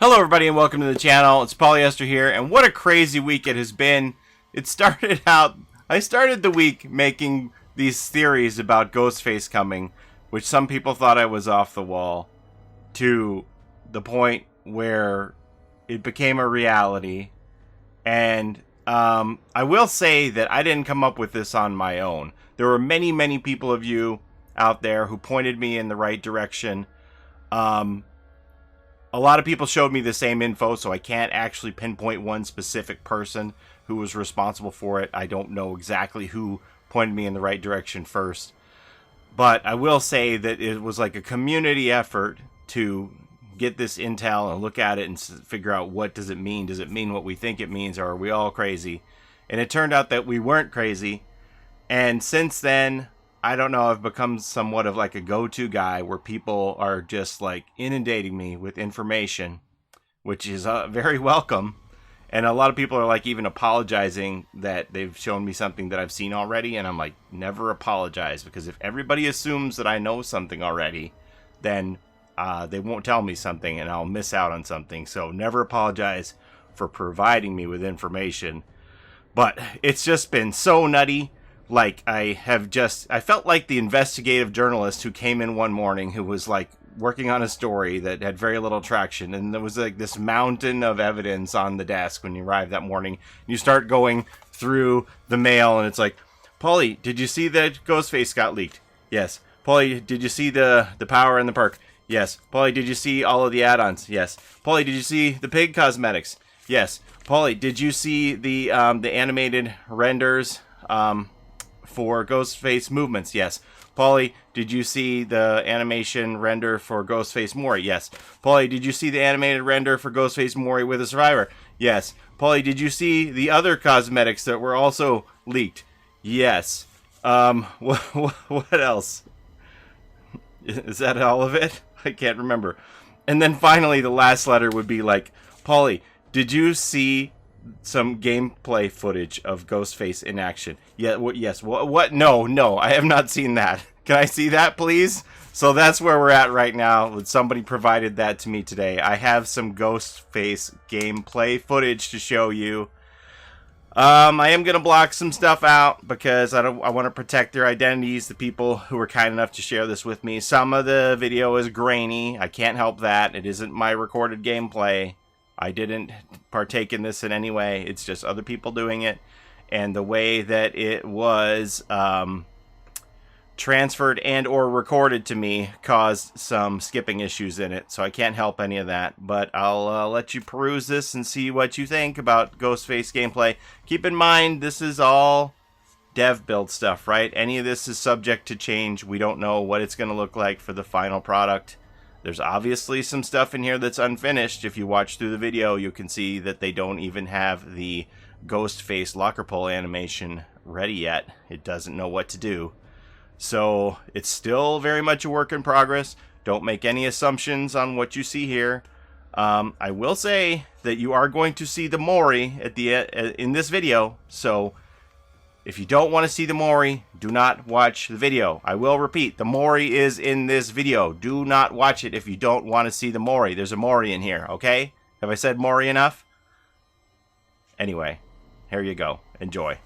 Hello everybody and welcome to the channel. It's Paulie Esther here, and what a crazy week it has been. I started the week making these theories about Ghostface coming, which some people thought I was off the wall, to the point where it became a reality. And I will say that I didn't come up with this on my own. There were many people of you out there who pointed me in the right direction. A lot of people showed me the same info, so I can't actually pinpoint one specific person who was responsible for it. I don't know exactly who pointed me in the right direction first. But I will say that it was like a community effort to get this intel and look at it and figure out what does it mean. Does it mean what we think it means, or are we all crazy? And it turned out that we weren't crazy. And since then, I don't know, I've become somewhat of like a go-to guy where people are just like inundating me with information, which is very welcome. And a lot of people are like even apologizing that they've shown me something that I've seen already. And I'm like, never apologize, because if everybody assumes that I know something already, then they won't tell me something and I'll miss out on something. So never apologize for providing me with information. But it's just been so nutty. Like, I felt like the investigative journalist who came in one morning who was like working on a story that had very little traction, and there was like this mountain of evidence on the desk when you arrived that morning. You start going through the mail and it's like, Paulie, did you see that Ghostface got leaked? Yes. Paulie, did you see the power and the perk? Yes. Paulie, did you see all of the add-ons? Yes. Paulie, did you see the pig cosmetics? Yes. Paulie, did you see the animated renders for Ghostface movements? Yes. Paulie, did you see the animation render for Ghostface Mori? Yes. Paulie, did you see the animated render for Ghostface Mori with a survivor? Yes. Paulie, did you see the other cosmetics that were also leaked? Yes. What else? Is that all of it? I can't remember. And then finally the last letter would be like, Paulie, did you see some gameplay footage of Ghostface in action? Yeah, yes. What? No, I have not seen that. Can I see that, please? So that's where we're at right now. Somebody provided that to me today. I have some Ghostface gameplay footage to show you. I am gonna block some stuff out because I want to protect their identities, the people who were kind enough to share this with me. Some of the video is grainy. I can't help that. It isn't my recorded gameplay. I didn't partake in this in any way. It's just other people doing it. And the way that it was transferred and or recorded to me caused some skipping issues in it. So I can't help any of that. But I'll let you peruse this and see what you think about Ghostface gameplay. Keep in mind, this is all dev build stuff, right? Any of this is subject to change. We don't know what it's going to look like for the final product. There's obviously some stuff in here that's unfinished. If you watch through the video, you can see that they don't even have the Ghostface locker pole animation ready yet. It doesn't know what to do. So it's still very much a work in progress. Don't make any assumptions on what you see here. I will say that you are going to see the mori at the in this video. So if you don't want to see the mori, do not watch the video. I will repeat, the mori is in this video. Do not watch it if you don't want to see the mori. There's a mori in here, okay? Have I said mori enough? Anyway, here you go. Enjoy.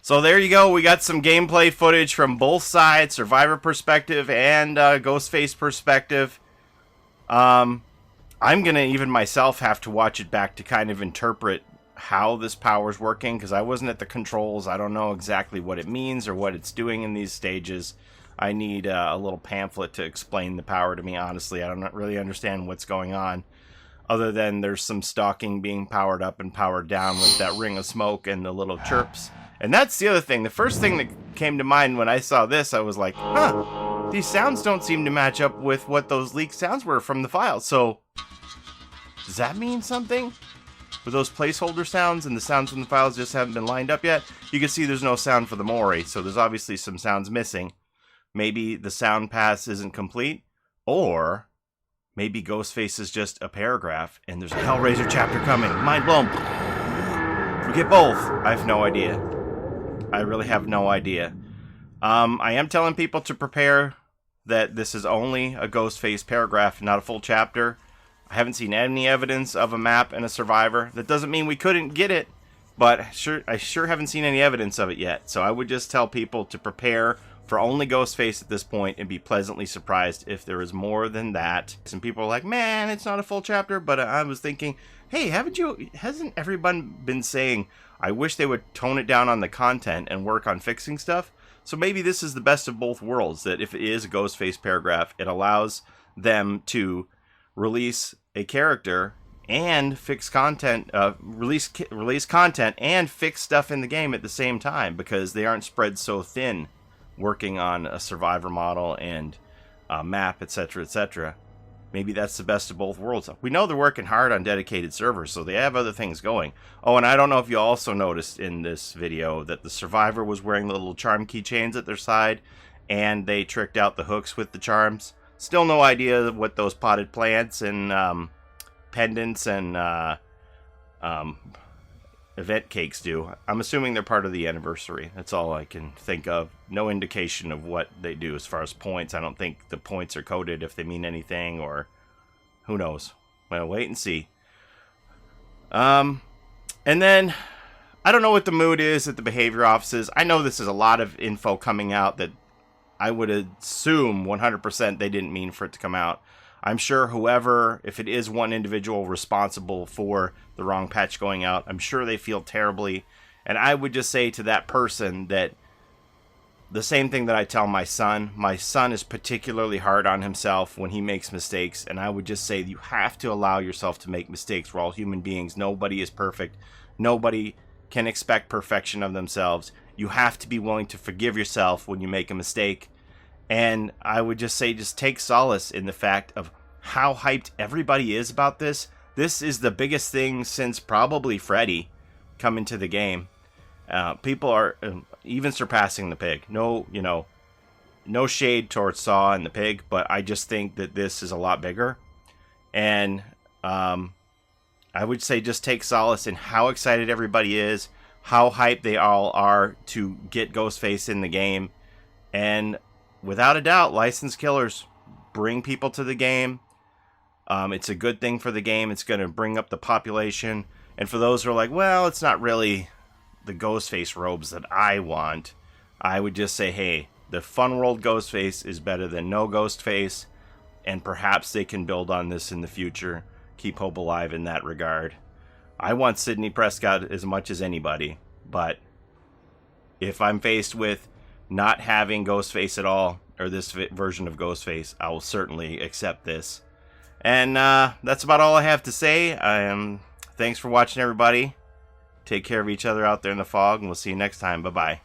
So there you go. We got some gameplay footage from both sides, survivor perspective and Ghostface perspective. I'm going to even myself have to watch it back to kind of interpret how this power is working, because I wasn't at the controls. I don't know exactly what it means or what it's doing in these stages. I need a little pamphlet to explain the power to me, honestly. I don't really understand what's going on, other than there's some stalking being powered up and powered down with that ring of smoke and the little chirps. And that's the other thing. The first thing that came to mind when I saw this, I was like, huh, these sounds don't seem to match up with what those leaked sounds were from the file. So, does that mean something? Were those placeholder sounds and the sounds from the files just haven't been lined up yet? You can see there's no sound for the mori, so there's obviously some sounds missing. Maybe the sound pass isn't complete, or maybe Ghostface is just a paragraph and there's a Hellraiser chapter coming. Mind blown. We get both. I have no idea. I really have no idea. I am telling people to prepare that this is only a Ghostface paragraph, not a full chapter. I haven't seen any evidence of a map and a survivor. That doesn't mean we couldn't get it, but I sure haven't seen any evidence of it yet. So I would just tell people to prepare for only Ghostface at this point and be pleasantly surprised if there is more than that. Some people are like, man, it's not a full chapter, but I was thinking, hey, hasn't everyone been saying, I wish they would tone it down on the content and work on fixing stuff? So maybe this is the best of both worlds, that if it is a Ghostface paragraph, it allows them to release a character and fix content, release content and fix stuff in the game at the same time, because they aren't spread so thin working on a survivor model and a map, etc., etc. Maybe that's the best of both worlds. We know they're working hard on dedicated servers, so they have other things going. Oh, and I don't know if you also noticed in this video that the survivor was wearing the little charm keychains at their side, and they tricked out the hooks with the charms. Still no idea what those potted plants and pendants and event cakes do. I'm assuming they're part of the anniversary. That's all I can think of. No indication of what they do as far as points. I don't think the points are coded if they mean anything, or who knows. Well, wait and see. And then I don't know what the mood is at the behavior offices. I know this is a lot of info coming out that I would assume 100% they didn't mean for it to come out. I'm sure whoever, if it is one individual responsible for the wrong patch going out, I'm sure they feel terribly. And I would just say to that person that the same thing that I tell my son. My son is particularly hard on himself when he makes mistakes. And I would just say you have to allow yourself to make mistakes. We're all human beings. Nobody is perfect. Nobody can expect perfection of themselves. You have to be willing to forgive yourself when you make a mistake. And I would just say, just take solace in the fact of how hyped everybody is about this. This is the biggest thing since probably Freddy coming to the game. People are even surpassing the pig. No shade towards Saw and the pig, but I just think that this is a lot bigger. And I would say just take solace in how excited everybody is, how hyped they all are to get Ghostface in the game. And without a doubt, licensed killers bring people to the game. It's a good thing for the game. It's going to bring up the population. And for those who are like, well, it's not really the Ghostface robes that I want, I would just say, hey, the Fun World Ghostface is better than no Ghostface, and perhaps they can build on this in the future. Keep hope alive in that regard. I want Sidney Prescott as much as anybody, but if I'm faced with not having Ghostface at all, or this version of Ghostface, I will certainly accept this. And that's about all I have to say. Thanks for watching, everybody. Take care of each other out there in the fog, and we'll see you next time. Bye-bye.